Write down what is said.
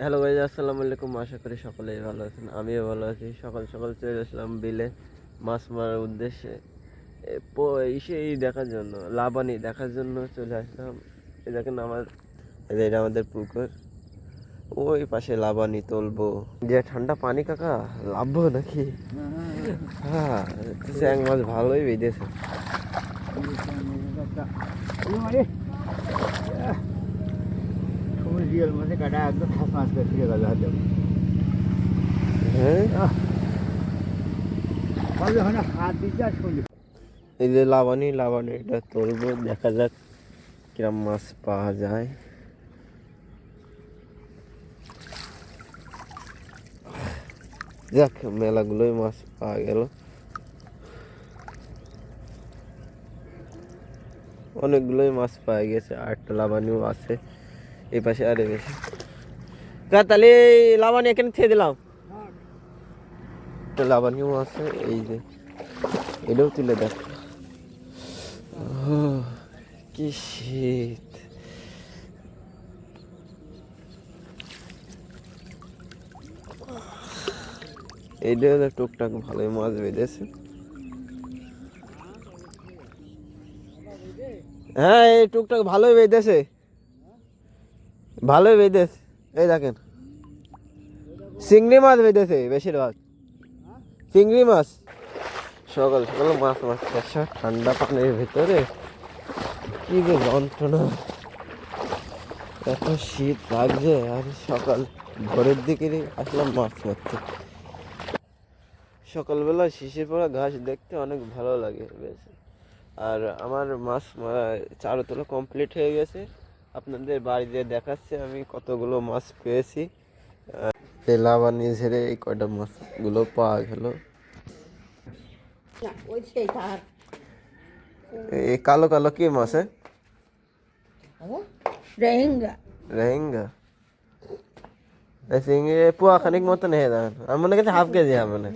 Hello guys, আসসালামু আলাইকুম। আশা করি সকলেই ভালো আছেন, আমিও ভালো আছি। সকাল সকাল চলে আসলাম বিলে মাছ মারার উদ্দেশ্যে। এই দেখার জন্য, লাবানি দেখার জন্য চলে আসলাম। এই দেখেন এটা আমাদের পুকুর, ওই পাশে লাবানি তুলবো। যে ঠান্ডা পানি কাকা, লাভবো নাকি? হ্যাঁ, চ্যাং মাছ ভালোই বেঁধেছে। হ্যাঁ, এই যে লাবানি এটা তুলবো, দেখা যাক কিরম মাছ পাওয়া যায়। যাক, মেলাগুলোই মাছ পাওয়া গেল, অনেকগুলোই মাছ পাওয়া গেছে। আর একটা লাবানিও আছে এই পাশে, আরে বেশি। তাহলে লাবানি এখানে ছেড়ে দিলাম, একটা লাবানিও আছে। এই যে এটাও তুলে দেখ, কি শীত! এইটাও টুকটাক ভালোই মাছ বেঁধেছে। হ্যাঁ, এই টুকটাক ভালোই বেঁধেছে, ভালোই বেঁধেছে। এই দেখেন, চিংড়ি মাছ বেঁধেছে বেশিরভাগ, চিংড়ি মাছ। সকাল সকাল মাছ মারতেছে ঠান্ডা পানির ভিতরে, কি যে যন্ত্রণা! এত শীত লাগছে। আর সকাল ভোরের দিকে আসলাম মাছ মারতে। সকালবেলা শিশির পড়া ঘাস দেখতে অনেক ভালো লাগে বেশ। আর আমার মাছ মারা চারতলা কমপ্লিট হয়ে গেছে। আপনাদের বাড়িতে দেখাচ্ছে আমি কতগুলো মাছ পেয়েছি। লাবানি ঝেড়ে এই কয়টা মাছগুলো পাওয়া গেল। এই কালো কালো কি মাছ? রেহেঙ্গা রেহেঙ্গা। এই চিংড়ি পোয়া খানিক মতন হয়ে যাবে, আমার মনে করছে হাফ কেজি হবে না।